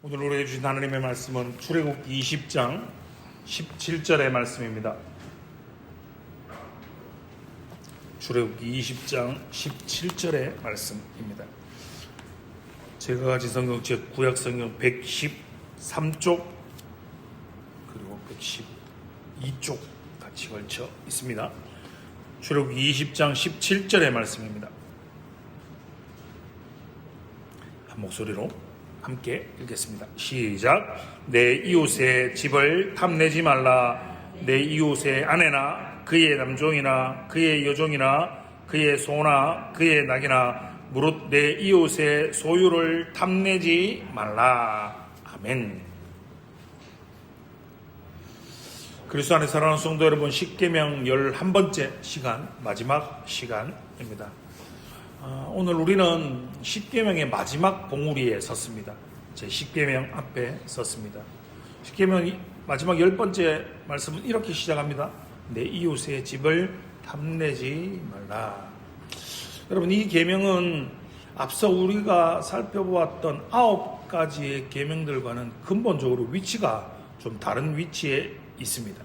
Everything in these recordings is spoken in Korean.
오늘 우리에게 주신 하나님의 말씀은 출애굽기 20장 17절의 말씀입니다. 출애굽기 20장 17절의 말씀입니다. 제가 가진 성경 제 구약 성경 113쪽 그리고 112쪽 같이 걸쳐 있습니다. 출애굽기 20장 17절의 말씀입니다. 한 목소리로 함께 읽겠습니다. 시작. 내 이웃의 집을 탐내지 말라. 내 이웃의 아내나 그의 남종이나 그의 여종이나 그의 소나 그의 낙이나 무릇 내 이웃의 소유를 탐내지 말라. 아멘. 그리스도 안에 사랑하는 성도 여러분, 십계명 11번째 시간, 마지막 시간입니다. 오늘 우리는 십계명의 마지막 봉우리에 섰습니다. 제 십계명 앞에 섰습니다. 십계명 마지막 10번째 말씀은 이렇게 시작합니다. 내 이웃의 집을 탐내지 말라. 여러분, 이 계명은 앞서 우리가 살펴보았던 9가지의 계명들과는 근본적으로 위치가 좀 다른 위치에 있습니다.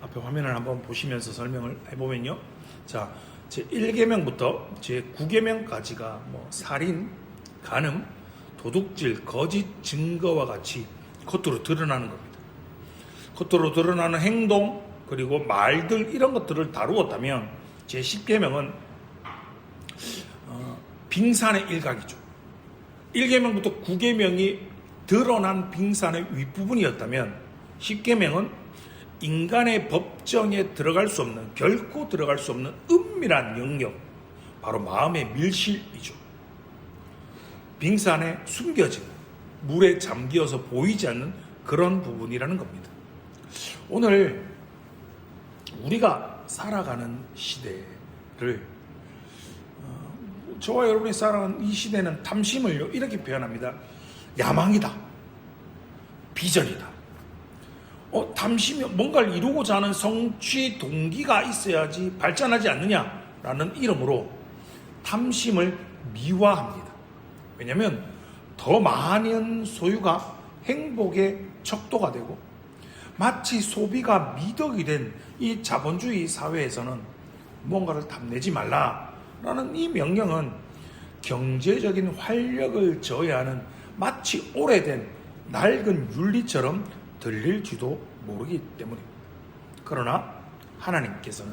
앞에 화면을 한번 보시면서 설명을 해보면요. 자, 제1계명부터 제9계명까지가 살인, 간음, 도둑질, 거짓 증거와 같이 겉으로 드러나는 겁니다. 겉으로 드러나는 행동, 그리고 말들, 이런 것들을 다루었다면 제10계명은 빙산의 일각이죠. 1계명부터 9계명이 드러난 빙산의 윗부분이었다면 10계명은 인간의 법정에 들어갈 수 없는, 결코 들어갈 수 없는 은밀한 영역, 바로 마음의 밀실이죠. 빙산에 숨겨진, 물에 잠기어서 보이지 않는 그런 부분이라는 겁니다. 오늘 우리가 살아가는 시대를, 저와 여러분이 살아가는 이 시대는 탐심을 이렇게 표현합니다. 야망이다, 비전이다. 탐심이 뭔가를 이루고자 하는 성취 동기가 있어야지 발전하지 않느냐라는 이름으로 탐심을 미화합니다. 왜냐하면 더 많은 소유가 행복의 척도가 되고, 마치 소비가 미덕이 된 이 자본주의 사회에서는 뭔가를 탐내지 말라라는 이 명령은 경제적인 활력을 저해하는 마치 오래된 낡은 윤리처럼 들릴지도 모르기 때문입니다. 그러나 하나님께서는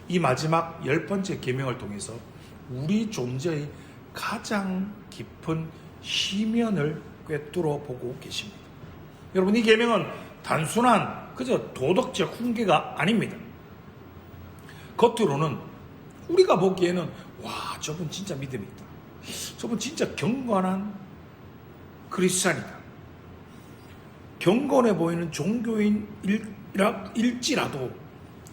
이 마지막 10번째 계명을 통해서 우리 존재의 가장 깊은 시면을 꿰뚫어 보고 계십니다. 여러분, 이 계명은 단순한 그저 도덕적 훈계가 아닙니다. 겉으로는 우리가 보기에는 와, 저분 진짜 믿음이 있다, 저분 진짜 경건한 크리스찬이다, 경건해 보이는 종교인일지라도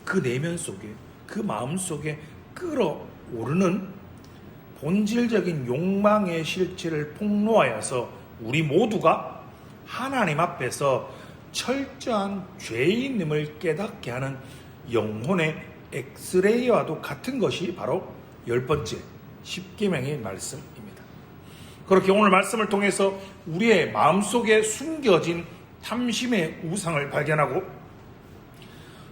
그 내면 속에, 그 마음 속에 끓어오르는 본질적인 욕망의 실체를 폭로하여서 우리 모두가 하나님 앞에서 철저한 죄인임을 깨닫게 하는 영혼의 엑스레이와도 같은 것이 바로 10번째 십계명의 말씀입니다. 그렇게 오늘 말씀을 통해서 우리의 마음속에 숨겨진 탐심의 우상을 발견하고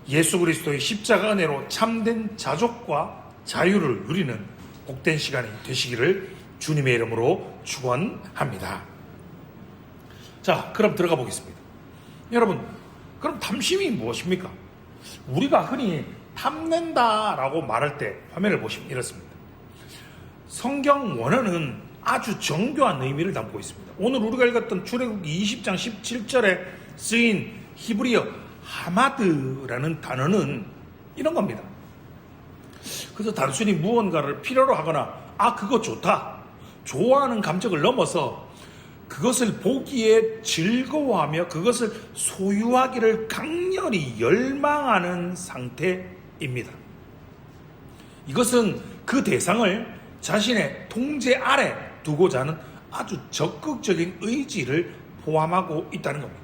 예수 그리스도의 십자가 은혜로 참된 자족과 자유를 누리는 복된 시간이 되시기를 주님의 이름으로 축원합니다. 자, 그럼 들어가 보겠습니다. 여러분, 그럼 탐심이 무엇입니까? 우리가 흔히 탐낸다라고 말할 때 화면을 보시면 이렇습니다. 성경 원어는 아주 정교한 의미를 담고 있습니다. 오늘 우리가 읽었던 출애굽기 20장 17절에 쓰인 히브리어 하마드라는 단어는 이런 겁니다. 그래서 단순히 무언가를 필요로 하거나 그거 좋다, 좋아하는 감정을 넘어서 그것을 보기에 즐거워하며 그것을 소유하기를 강렬히 열망하는 상태입니다. 이것은 그 대상을 자신의 통제 아래 두고자 하는 아주 적극적인 의지를 포함하고 있다는 겁니다.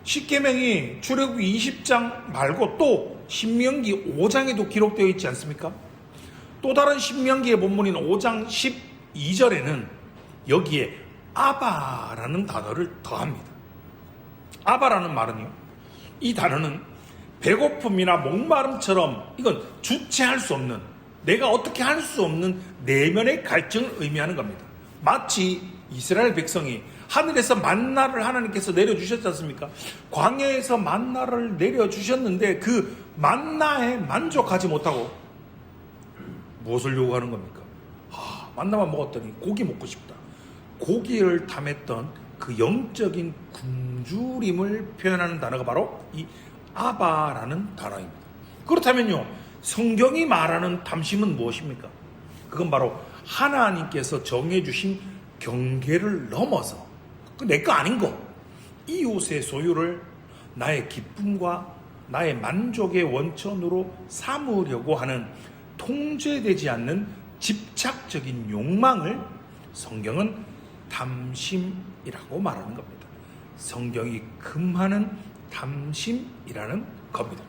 십계명이 출애굽기 20장 말고 또 신명기 5장에도 기록되어 있지 않습니까? 또 다른 신명기의 본문인 5장 12절에는 여기에 아바라는 단어를 더합니다. 아바라는 말은요, 이 단어는 배고픔이나 목마름처럼 이건 주체할 수 없는, 내가 어떻게 할 수 없는 내면의 갈증을 의미하는 겁니다. 마치 이스라엘 백성이 하늘에서 만나를 하나님께서 내려주셨지 않습니까? 광야에서 만나를 내려주셨는데 그 만나에 만족하지 못하고 무엇을 요구하는 겁니까? 만나만 먹었더니 고기 먹고 싶다. 고기를 탐했던 그 영적인 굶주림을 표현하는 단어가 바로 이 아바라는 단어입니다. 그렇다면요, 성경이 말하는 탐심은 무엇입니까? 그건 바로 하나님께서 정해주신 경계를 넘어서 내 거 아닌 거, 이웃의 소유를 나의 기쁨과 나의 만족의 원천으로 삼으려고 하는 통제되지 않는 집착적인 욕망을 성경은 탐심이라고 말하는 겁니다. 성경이 금하는 탐심이라는 겁니다.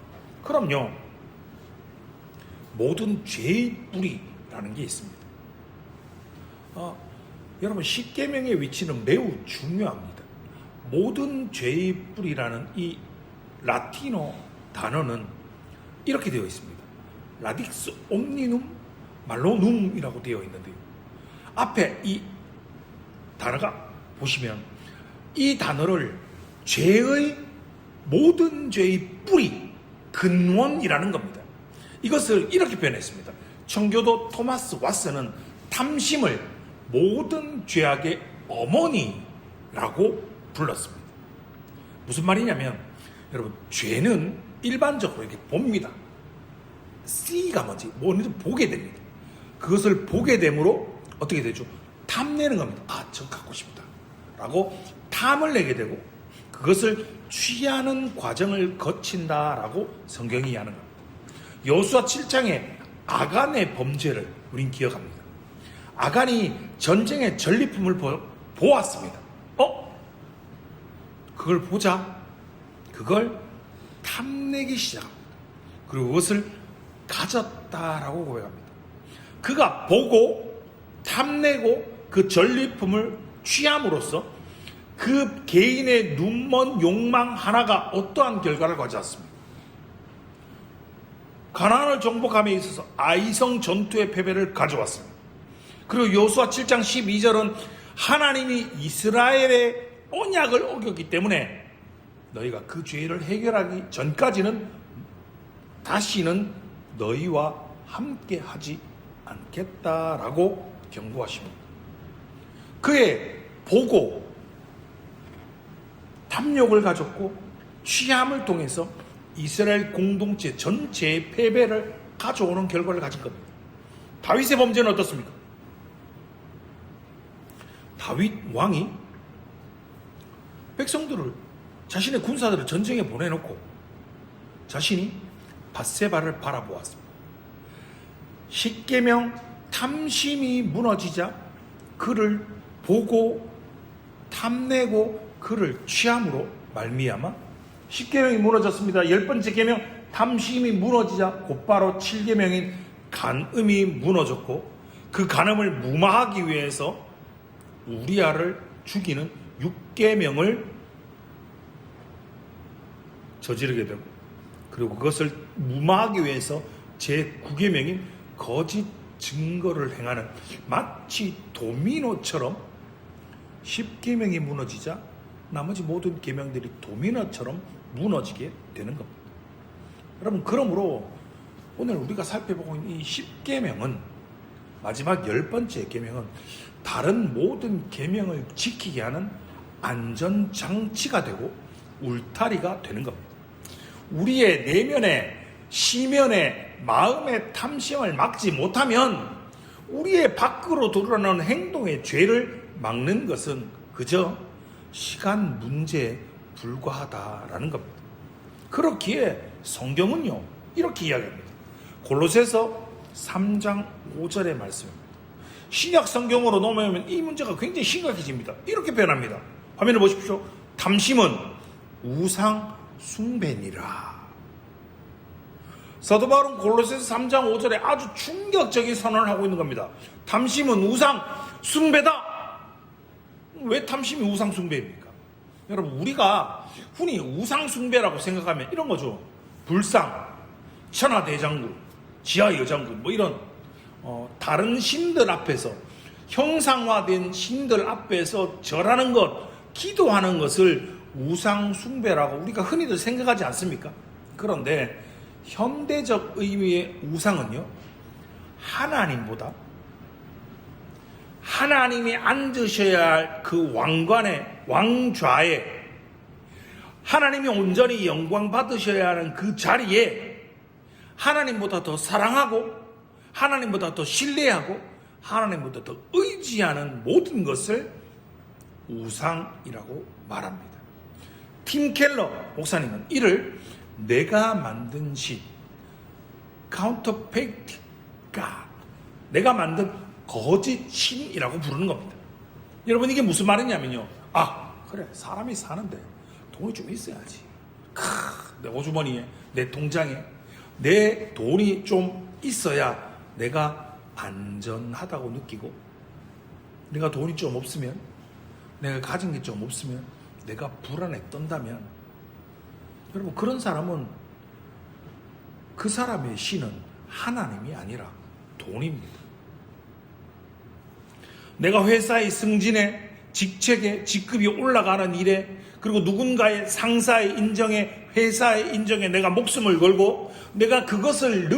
그럼요, 모든 죄의 뿌리라는 게 있습니다. 여러분, 십계명의 위치는 매우 중요합니다. 모든 죄의 뿌리라는 이 라틴어 단어는 이렇게 되어 있습니다. 라딕스 옴니눔 말로눔이라고 되어 있는데요, 앞에 이 단어가 보시면 이 단어를 죄의 모든 죄의 뿌리, 근원이라는 겁니다. 이것을 이렇게 표현했습니다. 청교도 토마스 왓슨은 탐심을 모든 죄악의 어머니라고 불렀습니다. 무슨 말이냐면, 여러분, 죄는 일반적으로 이렇게 봅니다. C가 뭔지 보게 됩니다. 그것을 보게 됨으로 어떻게 되죠? 탐내는 겁니다. 저 갖고 싶다 라고 탐을 내게 되고, 그것을 취하는 과정을 거친다라고 성경이 이야기하는 겁니다. 여호수아 7장의 아간의 범죄를 우린 기억합니다. 아간이 전쟁의 전리품을 보았습니다. 그걸 보자 그걸 탐내기 시작합니다. 그리고 그것을 가졌다라고 고백합니다. 그가 보고 탐내고 그 전리품을 취함으로써 그 개인의 눈먼 욕망 하나가 어떠한 결과를 가져왔습니까? 가나안을 정복함에 있어서 아이성 전투의 패배를 가져왔습니다. 그리고 여호수아 7장 12절은 하나님이 이스라엘의 언약을 어겼기 때문에 너희가 그 죄를 해결하기 전까지는 다시는 너희와 함께 하지 않겠다라고 경고하십니다. 그의 보고 탐욕을 가졌고 취함을 통해서 이스라엘 공동체 전체의 패배를 가져오는 결과를 가진 겁니다. 다윗의 범죄는 어떻습니까? 다윗 왕이 백성들을, 자신의 군사들을 전쟁에 보내놓고 자신이 밧세바를 바라보았습니다. 십계명 탐심이 무너지자 그를 보고 탐내고 그를 취함으로 말미암아 십계명이 무너졌습니다. 10번째 계명 탐심이 무너지자 곧바로 7계명인 간음이 무너졌고, 그 간음을 무마하기 위해서 우리아를 죽이는 6계명을 저지르게 되고, 그리고 그것을 무마하기 위해서 제9계명인 거짓 증거를 행하는, 마치 도미노처럼 10계명이 무너지자 나머지 모든 계명들이 도미노처럼 무너지게 되는 겁니다. 여러분, 그러므로 오늘 우리가 살펴보고 있는 이 10계명은, 마지막 10번째 계명은 다른 모든 계명을 지키게 하는 안전장치가 되고 울타리가 되는 겁니다. 우리의 내면의 시면의 마음의 탐심을 막지 못하면 우리의 밖으로 드러나는 행동의 죄를 막는 것은 그저 시간 문제에 불과하다라는 겁니다. 그렇기에 성경은요, 이렇게 이야기합니다. 골로새서 3장 5절의 말씀입니다. 신약 성경으로 넘어오면 이 문제가 굉장히 심각해집니다. 이렇게 표현합니다. 화면을 보십시오. 탐심은 우상 숭배니라. 사도 바울은 골로새서 3장 5절에 아주 충격적인 선언을 하고 있는 겁니다. 탐심은 우상 숭배다. 왜 탐심이 우상숭배입니까? 여러분, 우리가 흔히 우상숭배라고 생각하면 이런 거죠. 불상, 천하대장군, 지하여장군, 뭐 이런 다른 신들 앞에서, 형상화된 신들 앞에서 절하는 것, 기도하는 것을 우상숭배라고 우리가 흔히들 생각하지 않습니까? 그런데 현대적 의미의 우상은요, 하나님보다 하나님이 앉으셔야 할 그 왕관의 왕좌에, 하나님이 온전히 영광 받으셔야 하는 그 자리에 하나님보다 더 사랑하고, 하나님보다 더 신뢰하고, 하나님보다 더 의지하는 모든 것을 우상이라고 말합니다. 팀 켈러 목사님은 이를 내가 만든 신, counterfeit God, 내가 만든 거짓 신이라고 부르는 겁니다. 여러분, 이게 무슨 말이냐면요, 그래, 사람이 사는데 돈이 좀 있어야지. 내 호주머니에, 내 통장에 내 돈이 좀 있어야 내가 안전하다고 느끼고, 내가 돈이 좀 없으면, 내가 가진 게 좀 없으면 내가 불안에 떤다면, 여러분, 그런 사람은, 그 사람의 신은 하나님이 아니라 돈입니다. 내가 회사의 승진에, 직책에, 직급이 올라가는 일에, 그리고 누군가의 상사의 인정에, 회사의 인정에 내가 목숨을 걸고, 내가 그것을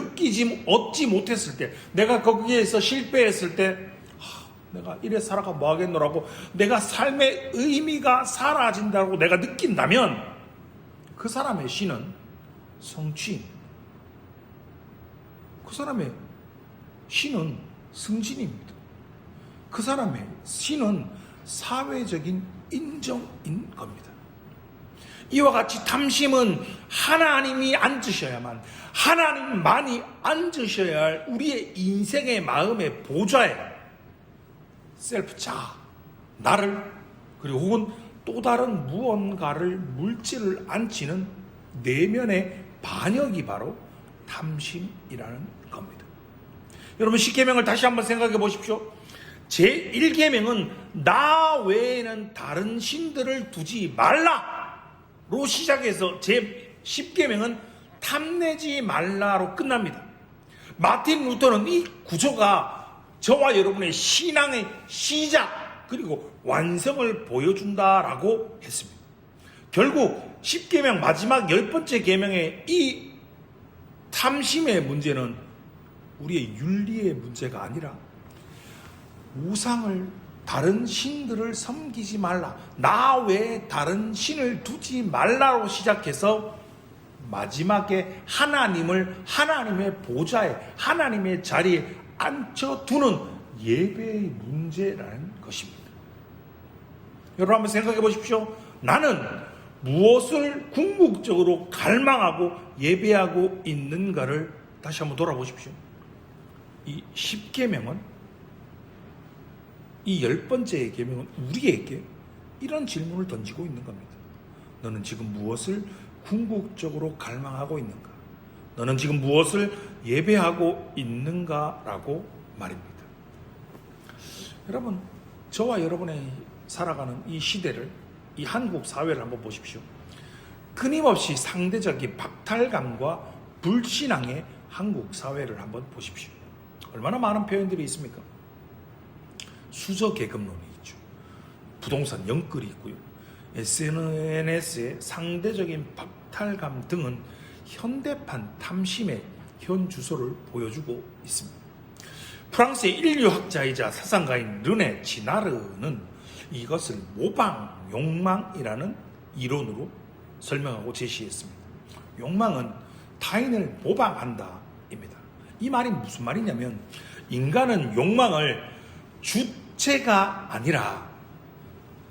얻지 못했을 때, 내가 거기에서 실패했을 때, 내가 이래 살아가 뭐 하겠노라고, 내가 삶의 의미가 사라진다고 내가 느낀다면, 그 사람의 신은 성취, 그 사람의 신은 승진입니다. 그 사람의 신은 사회적인 인정인 겁니다. 이와 같이 탐심은 하나님이 앉으셔야만, 하나님만이 앉으셔야 할 우리의 인생의 마음의 보좌에 셀프 자아, 나를, 그리고 혹은 또 다른 무언가를, 물질을 앉히는 내면의 반역이 바로 탐심이라는 겁니다. 여러분, 10계명을 다시 한번 생각해 보십시오. 제1계명은 나 외에는 다른 신들을 두지 말라로 시작해서 제10계명은 탐내지 말라로 끝납니다. 마틴 루터는 이 구조가 저와 여러분의 신앙의 시작 그리고 완성을 보여준다라고 했습니다. 결국 10계명 마지막 10번째 계명의 이 탐심의 문제는 우리의 윤리의 문제가 아니라 우상을, 다른 신들을 섬기지 말라, 나 외에 다른 신을 두지 말라로 시작해서 마지막에 하나님을 하나님의 보좌에, 하나님의 자리에 앉혀두는 예배의 문제라는 것입니다. 여러분, 한번 생각해 보십시오. 나는 무엇을 궁극적으로 갈망하고 예배하고 있는가를 다시 한번 돌아보십시오. 이 10계명은, 이 10번째 계명은 우리에게 이런 질문을 던지고 있는 겁니다. 너는 지금 무엇을 궁극적으로 갈망하고 있는가? 너는 지금 무엇을 예배하고 있는가라고 말입니다. 여러분, 저와 여러분의 살아가는 이 시대를, 이 한국 사회를 한번 보십시오. 끊임없이 상대적인 박탈감과 불신앙의 한국 사회를 한번 보십시오. 얼마나 많은 표현들이 있습니까? 수저계급론이 있죠. 부동산 영끌이 있고요. SNS의 상대적인 박탈감 등은 현대판 탐심의 현 주소를 보여주고 있습니다. 프랑스의 인류학자이자 사상가인 르네 지나르는 이것을 모방 욕망이라는 이론으로 설명하고 제시했습니다. 욕망은 타인을 모방한다 입니다. 이 말이 무슨 말이냐면, 인간은 욕망을 주체가 아니라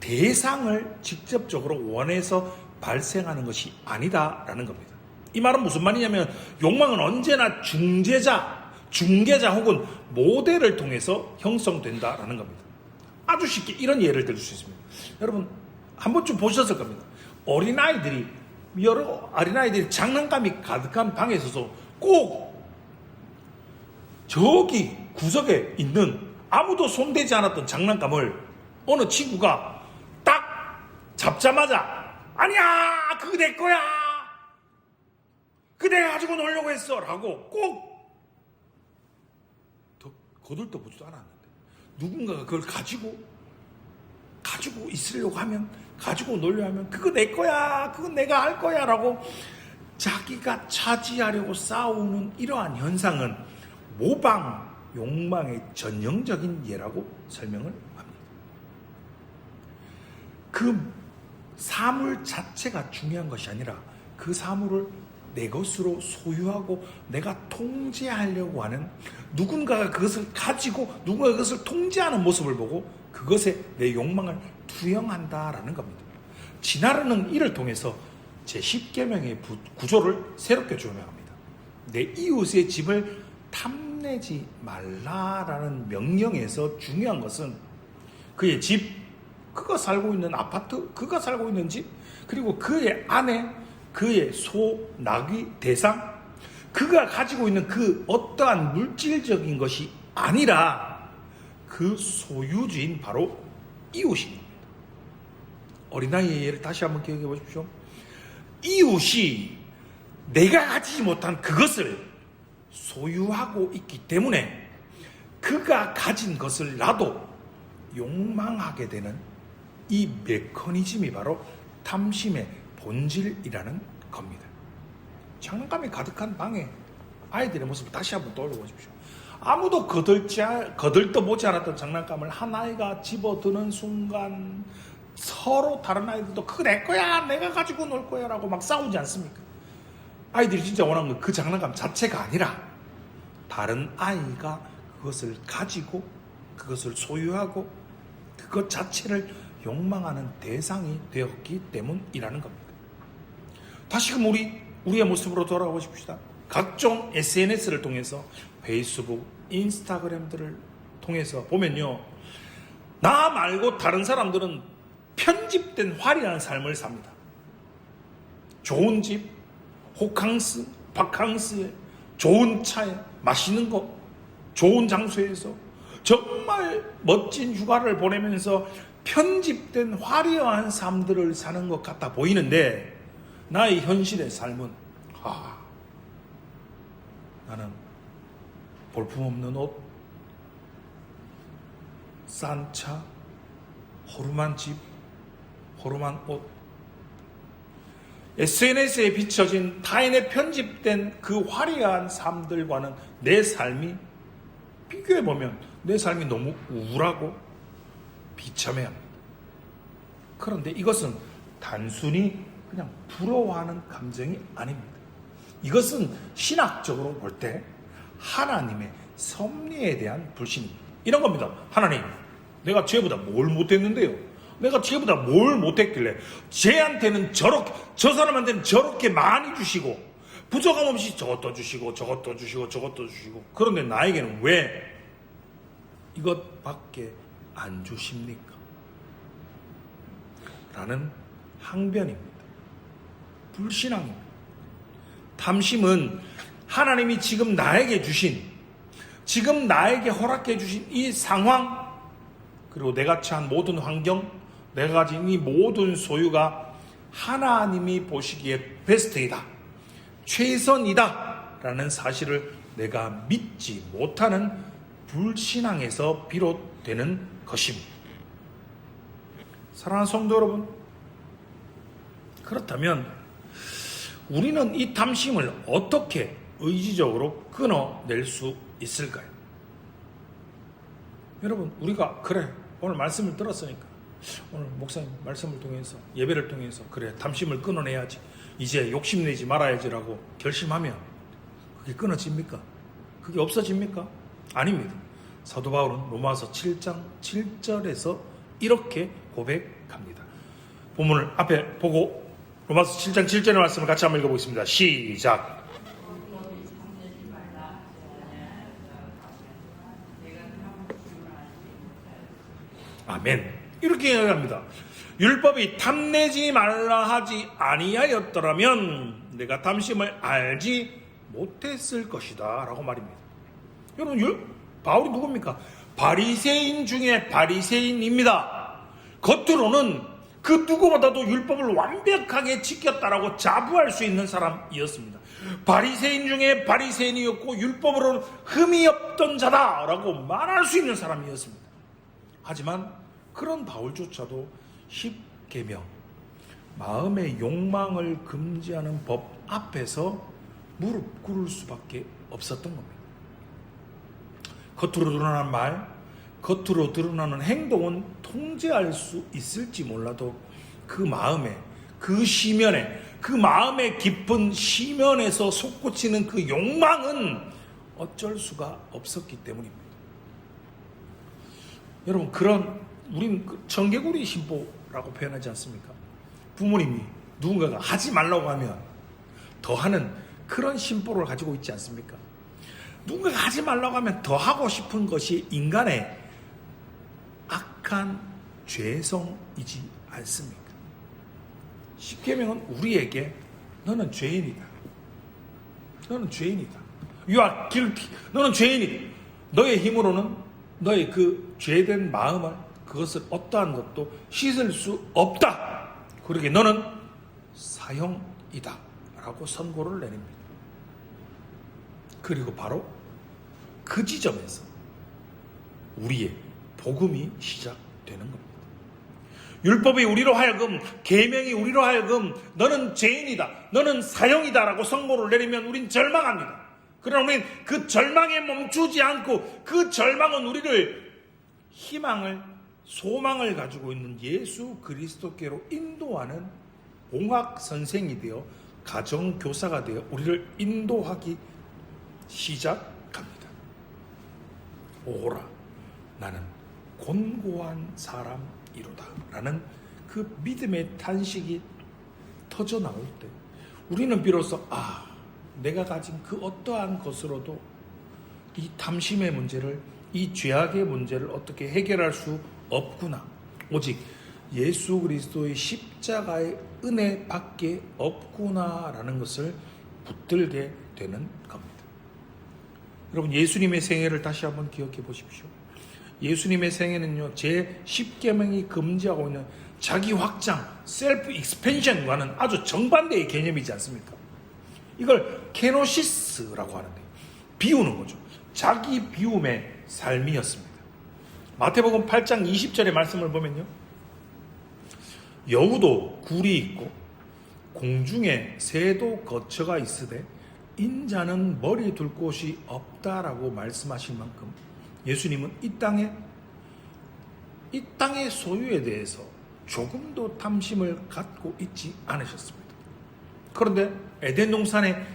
대상을 직접적으로 원해서 발생하는 것이 아니다라는 겁니다. 이 말은 무슨 말이냐면, 욕망은 언제나 중개자 혹은 모델을 통해서 형성된다라는 겁니다. 아주 쉽게 이런 예를 들 수 있습니다. 여러분, 한 번쯤 보셨을 겁니다. 여러 어린아이들이 장난감이 가득한 방에 있어서 꼭 저기 구석에 있는 아무도 손대지 않았던 장난감을 어느 친구가 잡자마자 아니야 그거 내 거야 그거 내가 가지고 놀려고 했어 라고 꼭 더 거들떠보지도 않았는데 누군가가 그걸 가지고 있으려고 하면 가지고 놀려 하면 그거 내 거야 그건 내가 할 거야 라고 자기가 차지하려고 싸우는 이러한 현상은 모방 욕망의 전형적인 예라고 설명을 합니다. 그 사물 자체가 중요한 것이 아니라 그 사물을 내 것으로 소유하고 내가 통제하려고 하는 누군가가 그것을 가지고 누군가가 그것을 통제하는 모습을 보고 그것에 내 욕망을 투영한다라는 겁니다. 진화론은 이를 통해서 제10계명의 구조를 새롭게 조명합니다. 내 이웃의 집을 탐내지 말라라는 명령에서 중요한 것은 그의 집, 그가 살고 있는 아파트, 그가 살고 있는 집, 그리고 그의 아내, 그의 소, 나귀, 대상, 그가 가지고 있는 그 어떠한 물질적인 것이 아니라 그 소유주인 바로 이웃입니다. 어린아이의 예를 다시 한번 기억해 보십시오. 이웃이 내가 가지지 못한 그것을 소유하고 있기 때문에 그가 가진 것을 나도 욕망하게 되는 이 메커니즘이 바로 탐심의 본질이라는 겁니다. 장난감이 가득한 방에 아이들의 모습을 다시 한번 떠올려 보십시오. 아무도 거들떠보지 않았던 장난감을 한 아이가 집어드는 순간 서로 다른 아이들도 그거 내 거야 내가 가지고 놀 거야 라고 막 싸우지 않습니까? 아이들이 진짜 원하는 건 그 장난감 자체가 아니라 다른 아이가 그것을 가지고 그것을 소유하고 그것 자체를 욕망하는 대상이 되었기 때문이라는 겁니다. 다시금 우리의 모습으로 돌아오십시다. 각종 SNS를 통해서 페이스북, 인스타그램들을 통해서 보면요, 나 말고 다른 사람들은 편집된 화려한 삶을 삽니다. 좋은 집, 호캉스, 바캉스에, 좋은 차에, 맛있는 거, 좋은 장소에서 정말 멋진 휴가를 보내면서 편집된 화려한 삶들을 사는 것 같아 보이는데 나의 현실의 삶은 나는 볼품없는 옷, 싼 차, 호름한 집, 호름한 옷, SNS에 비춰진 타인의 편집된 그 화려한 삶들과는 내 삶이 비교해보면 내 삶이 너무 우울하고 비참해야 합니다. 그런데 이것은 단순히 그냥 부러워하는 감정이 아닙니다. 이것은 신학적으로 볼 때 하나님의 섭리에 대한 불신입니다. 이런 겁니다. 하나님, 내가 쟤보다 뭘 못했는데요? 내가 쟤보다 뭘 못했길래 쟤한테는 저렇게, 저 사람한테는 저렇게 많이 주시고 부족함 없이 저것도 주시고 저것도 주시고 저것도 주시고 그런데 나에게는 왜 이것밖에 안 주십니까? 라는 항변입니다. 불신앙입니다. 탐심은 하나님이 지금 나에게 주신, 지금 나에게 허락해 주신 이 상황, 그리고 내가 처한 모든 환경, 내가 가진 이 모든 소유가 하나님이 보시기에 베스트이다, 최선이다 라는 사실을 내가 믿지 못하는 불신앙에서 비롯되는 것입니다. 사랑하는 성도 여러분, 그렇다면 우리는 이 탐심을 어떻게 의지적으로 끊어낼 수 있을까요? 여러분, 우리가 그래 오늘 말씀을 들었으니까 오늘 목사님 말씀을 통해서 예배를 통해서 그래 탐심을 끊어내야지, 이제 욕심내지 말아야지라고 결심하면 그게 끊어집니까? 그게 없어집니까? 아닙니다. 사도 바울은 로마서 7장 7절에서 이렇게 고백합니다. 본문을 앞에 보고 로마서 7장 7절의 말씀을 같이 한번 읽어보겠습니다. 시작. 아멘. 이렇게 이야기합니다. 율법이 탐내지 말라 하지 아니하였더라면 내가 탐심을 알지 못했을 것이다 라고 말입니다. 여러분, 바울이 누굽니까? 바리새인 중에 바리새인입니다. 겉으로는 그 누구보다도 율법을 완벽하게 지켰다라고 자부할 수 있는 사람이었습니다. 바리새인 중에 바리새인이었고 율법으로는 흠이 없던 자다라고 말할 수 있는 사람이었습니다. 하지만 그런 바울조차도 십계명, 마음의 욕망을 금지하는 법 앞에서 무릎 꿇을 수밖에 없었던 겁니다. 겉으로 드러나는 말, 겉으로 드러나는 행동은 통제할 수 있을지 몰라도 그 마음에, 그 시면에, 그 마음의 깊은 시면에서 솟구치는 그 욕망은 어쩔 수가 없었기 때문입니다. 여러분, 우린 청개구리 심보라고 표현하지 않습니까? 부모님이 누군가가 하지 말라고 하면 더 하는 그런 심보를 가지고 있지 않습니까? 누군가가 하지 말라고 하면 더 하고 싶은 것이 인간의 악한 죄성이지 않습니까? 십계명은 우리에게 너는 죄인이다. 너는 죄인이다. You are guilty. 너는 죄인이다. 너의 힘으로는 너의 그 죄된 마음을, 그것을 어떠한 것도 씻을 수 없다. 그러기에 너는 사형이다 라고 선고를 내립니다. 그리고 바로 그 지점에서 우리의 복음이 시작되는 겁니다. 율법이 우리로 하여금, 계명이 우리로 하여금 너는 죄인이다, 너는 사형이다 라고 선고를 내리면 우린 절망합니다. 그러나 우리는 그 절망에 멈추지 않고 그 절망은 우리를 희망을, 소망을 가지고 있는 예수 그리스도께로 인도하는 봉학 선생이 되어, 가정교사가 되어 우리를 인도하기 시작합니다. 오호라, 나는 곤고한 사람이로다 라는 그 믿음의 탄식이 터져 나올 때 우리는 비로소 내가 가진 그 어떠한 것으로도 이 탐심의 문제를, 이 죄악의 문제를 어떻게 해결할 수 없구나. 오직 예수 그리스도의 십자가의 은혜밖에 없구나라는 것을 붙들게 되는 겁니다. 여러분, 예수님의 생애를 다시 한번 기억해 보십시오. 예수님의 생애는요, 제 10계명이 금지하고 있는 자기 확장, 셀프 익스펜션과는 아주 정반대의 개념이지 않습니까? 이걸 케노시스라고 하는데, 비우는 거죠. 자기 비움의 삶이었습니다. 마태복음 8장 20절의 말씀을 보면요, 여우도 굴이 있고 공중에 새도 거처가 있으되 인자는 머리 둘 곳이 없다라고 말씀하신 만큼 예수님은 이 땅의 소유에 대해서 조금도 탐심을 갖고 있지 않으셨습니다. 그런데 에덴 동산에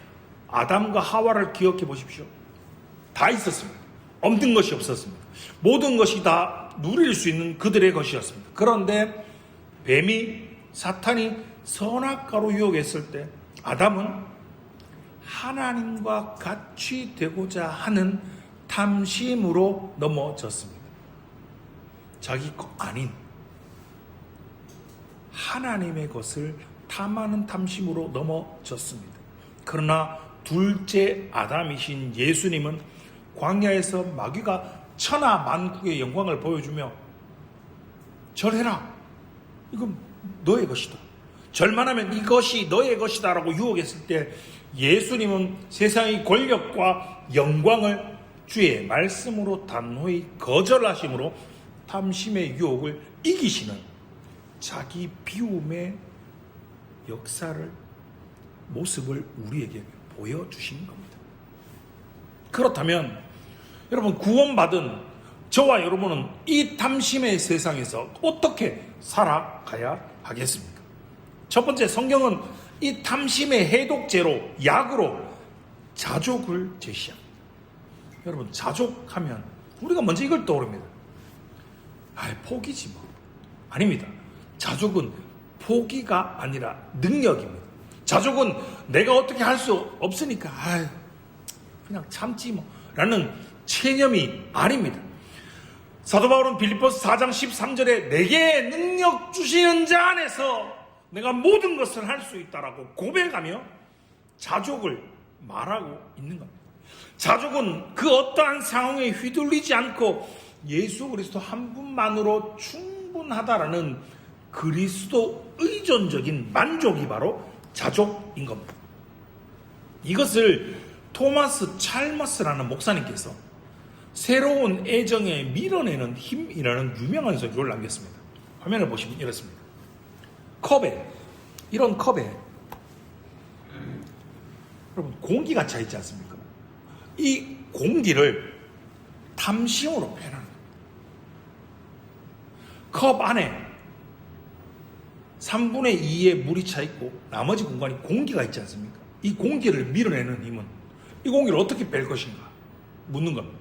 아담과 하와를 기억해 보십시오. 다 있었습니다. 없는 것이 없었습니다. 모든 것이 다 누릴 수 있는 그들의 것이었습니다. 그런데 뱀이, 사탄이 선악과로 유혹했을 때 아담은 하나님과 같이 되고자 하는 탐심으로 넘어졌습니다. 자기 것 아닌 하나님의 것을 탐하는 탐심으로 넘어졌습니다. 그러나 둘째 아담이신 예수님은 광야에서 마귀가 천하 만국의 영광을 보여주며 절해라, 이건 너의 것이다, 절만하면 이것이 너의 것이다 라고 유혹했을 때 예수님은 세상의 권력과 영광을 주의 말씀으로 단호히 거절하심으로 탐심의 유혹을 이기시는 자기 비움의 역사를, 모습을 우리에게 보여주신 겁니다. 그렇다면 여러분, 구원받은 저와 여러분은 이 탐심의 세상에서 어떻게 살아가야 하겠습니까? 첫 번째, 성경은 이 탐심의 해독제로, 약으로 자족을 제시합니다. 여러분, 자족하면 우리가 먼저 이걸 떠오릅니다. 포기지 뭐. 아닙니다. 자족은 포기가 아니라 능력입니다. 자족은 내가 어떻게 할 수 없으니까 그냥 참지 뭐 라는 체념이 아닙니다. 사도 바울은 빌립보서 4장 13절에 내게 능력 주시는 자 안에서 내가 모든 것을 할 수 있다라고 고백하며 자족을 말하고 있는 겁니다. 자족은 그 어떠한 상황에 휘둘리지 않고 예수 그리스도 한 분만으로 충분하다라는 그리스도 의존적인 만족이 바로 자족인 겁니다. 이것을 토마스 찰머스라는 목사님께서 새로운 애정에 밀어내는 힘이라는 유명한 설교를 남겼습니다. 화면을 보시면 이렇습니다. 이런 컵에 여러분 공기가 차 있지 않습니까? 이 공기를 탐심으로 표현하는 겁니다. 컵 안에 3분의 2의 물이 차 있고 나머지 공간이 공기가 있지 않습니까? 이 공기를 밀어내는 힘은 이 공기를 어떻게 뺄 것인가 묻는 겁니다.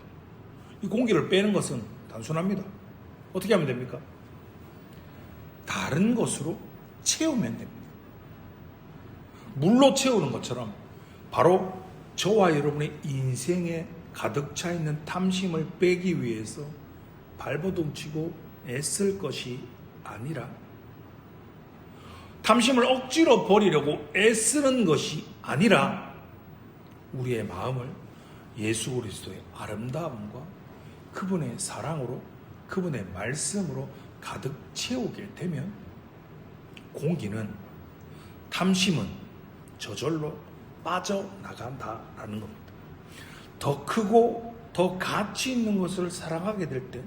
이 공기를 빼는 것은 단순합니다. 어떻게 하면 됩니까? 다른 것으로 채우면 됩니다. 물로 채우는 것처럼 바로 저와 여러분의 인생에 가득 차 있는 탐심을 빼기 위해서 발버둥 치고 애쓸 것이 아니라 탐심을 억지로 버리려고 애쓰는 것이 아니라 우리의 마음을 예수 그리스도의 아름다움과 그분의 사랑으로 그분의 말씀으로 가득 채우게 되면 공기는 탐심은 저절로 빠져나간다라는 겁니다. 더 크고 더 가치 있는 것을 사랑하게 될 때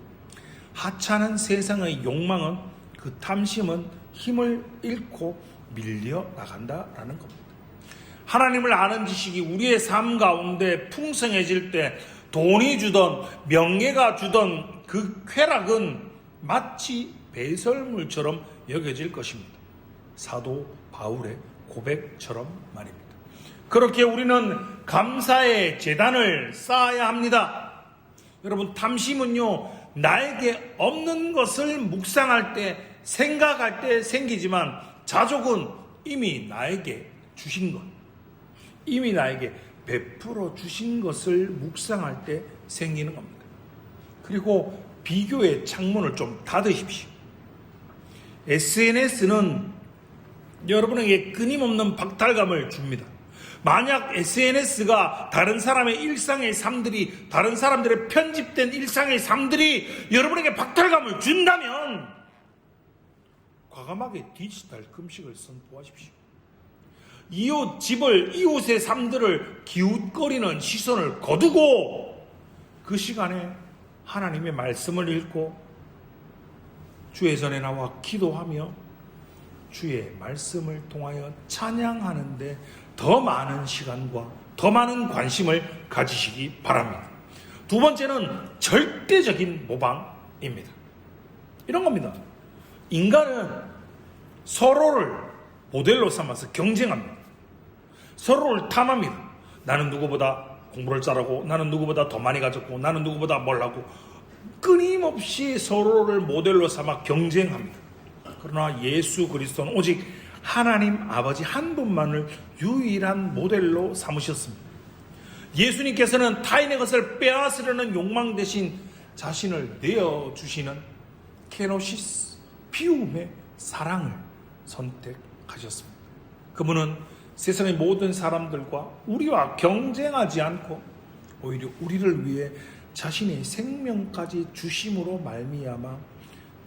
하찮은 세상의 욕망은 그 탐심은 힘을 잃고 밀려나간다라는 겁니다. 하나님을 아는 지식이 우리의 삶 가운데 풍성해질 때 돈이 주던 명예가 주던 그 쾌락은 마치 배설물처럼 여겨질 것입니다. 사도 바울의 고백처럼 말입니다. 그렇게 우리는 감사의 제단을 쌓아야 합니다. 여러분, 탐심은요, 나에게 없는 것을 묵상할 때, 생각할 때 생기지만 자족은 이미 나에게 주신 것, 이미 나에게 베풀어 주신 것을 묵상할 때 생기는 겁니다. 그리고 비교의 창문을 좀 닫으십시오. SNS는 여러분에게 끊임없는 박탈감을 줍니다. 만약 SNS가 다른 사람의 일상의 삶들이, 다른 사람들의 편집된 일상의 삶들이 여러분에게 박탈감을 준다면 과감하게 디지털 금식을 선포하십시오. 이웃의 삶들을 기웃거리는 시선을 거두고 그 시간에 하나님의 말씀을 읽고 주의 전에 나와 기도하며 주의 말씀을 통하여 찬양하는데 더 많은 시간과 더 많은 관심을 가지시기 바랍니다. 두 번째는 절대적인 모방입니다. 이런 겁니다. 인간은 서로를 모델로 삼아서 경쟁합니다. 서로를 탐합니다. 나는 누구보다 공부를 잘하고, 나는 누구보다 더 많이 가졌고, 나는 누구보다 뭘 하고, 끊임없이 서로를 모델로 삼아 경쟁합니다. 그러나 예수 그리스도는 오직 하나님 아버지 한 분만을 유일한 모델로 삼으셨습니다. 예수님께서는 타인의 것을 빼앗으려는 욕망 대신 자신을 내어주시는 케노시스, 비움의 사랑을 선택하셨습니다. 그분은 세상의 모든 사람들과 우리와 경쟁하지 않고 오히려 우리를 위해 자신의 생명까지 주심으로 말미암아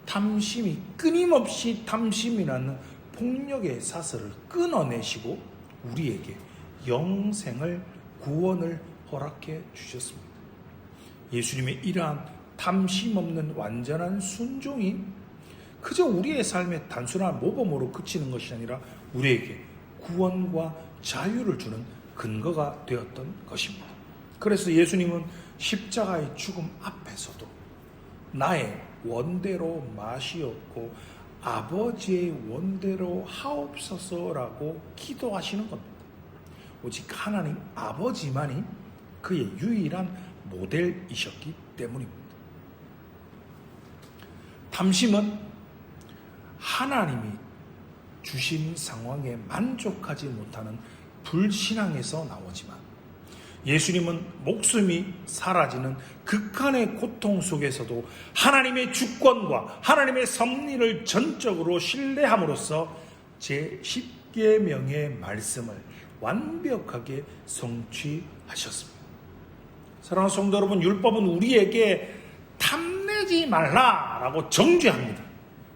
탐심이 끊임없이 탐심이라는 폭력의 사슬을 끊어내시고 우리에게 영생을 구원을 허락해 주셨습니다. 예수님의 이러한 탐심 없는 완전한 순종이 그저 우리의 삶의 단순한 모범으로 그치는 것이 아니라 우리에게 구원과 자유를 주는 근거가 되었던 것입니다. 그래서 예수님은 십자가의 죽음 앞에서도 나의 원대로 마시옵고 아버지의 원대로 하옵소서라고 기도하시는 겁니다. 오직 하나님 아버지만이 그의 유일한 모델이셨기 때문입니다. 탐심은 하나님이 주신 상황에 만족하지 못하는 불신앙에서 나오지만 예수님은 목숨이 사라지는 극한의 고통 속에서도 하나님의 주권과 하나님의 섭리를 전적으로 신뢰함으로써 제10계명의 말씀을 완벽하게 성취하셨습니다. 사랑하는 성도 여러분, 율법은 우리에게 탐내지 말라라고 정죄합니다.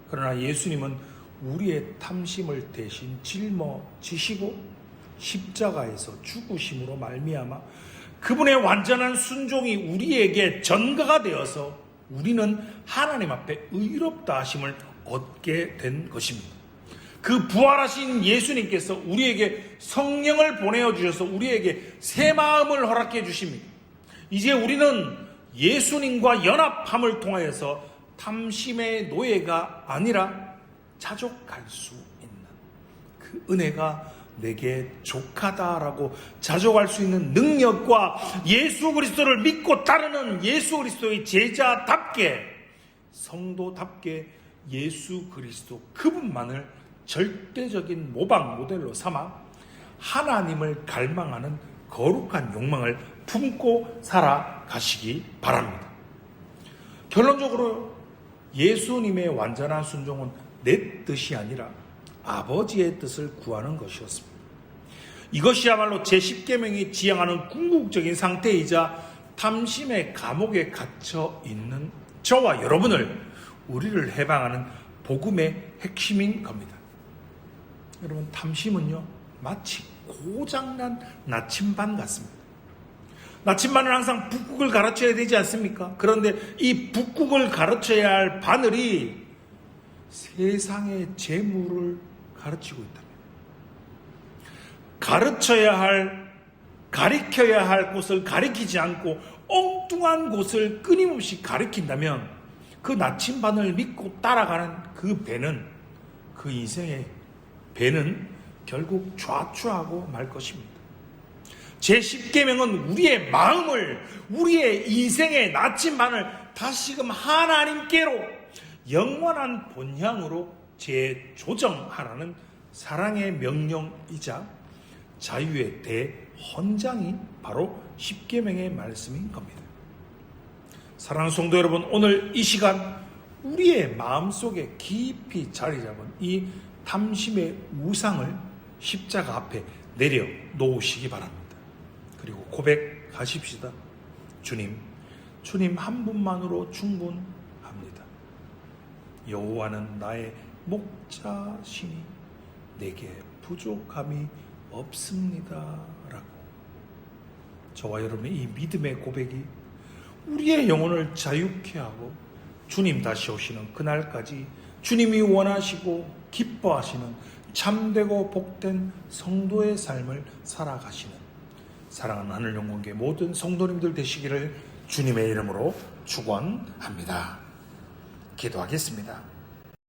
그러나 예수님은 우리의 탐심을 대신 짊어지시고 십자가에서 죽으심으로 말미암아 그분의 완전한 순종이 우리에게 전가가 되어서 우리는 하나님 앞에 의롭다 하심을 얻게 된 것입니다. 그 부활하신 예수님께서 우리에게 성령을 보내어 주셔서 우리에게 새 마음을 허락해 주십니다. 이제 우리는 예수님과 연합함을 통하여서 탐심의 노예가 아니라 자족할 수 있는 그 은혜가 내게 족하다라고 자족할 수 있는 능력과 예수 그리스도를 믿고 따르는 예수 그리스도의 제자답게 성도답게 예수 그리스도 그분만을 절대적인 모방 모델로 삼아 하나님을 갈망하는 거룩한 욕망을 품고 살아가시기 바랍니다. 결론적으로 예수님의 완전한 순종은 내 뜻이 아니라 아버지의 뜻을 구하는 것이었습니다. 이것이야말로 제10계명이 지향하는 궁극적인 상태이자 탐심의 감옥에 갇혀 있는 저와 여러분을 우리를 해방하는 복음의 핵심인 겁니다. 여러분, 탐심은요 마치 고장난 나침반 같습니다. 나침반은 항상 북극을 가르쳐야 되지 않습니까? 그런데 이 북극을 가르쳐야 할 바늘이 세상의 재물을 가르치고 있다면, 가리켜야 할 곳을 가리키지 않고 엉뚱한 곳을 끊임없이 가리킨다면 그 나침반을 믿고 따라가는 그 배는, 그 인생의 배는 결국 좌추하고 말 것입니다. 제10계명은 우리의 마음을, 우리의 인생의 나침반을 다시금 하나님께로 영원한 본향으로 재조정하라는 사랑의 명령이자 자유의 대헌장이 바로 10계명의 말씀인 겁니다. 사랑하는 성도 여러분, 오늘 이 시간 우리의 마음속에 깊이 자리 잡은 이 탐심의 우상을 십자가 앞에 내려놓으시기 바랍니다. 그리고 고백하십시다. 주님 한 분만으로 충분합니다. 여호와는 나의 목자시니 내게 부족함이 없습니다. 라고 저와 여러분의 이 믿음의 고백이 우리의 영혼을 자유케 하고 주님 다시 오시는 그날까지 주님이 원하시고 기뻐하시는 참되고 복된 성도의 삶을 살아가시는 사랑하는 하늘 영광계 모든 성도님들 되시기를 주님의 이름으로 축원합니다. 기도하겠습니다.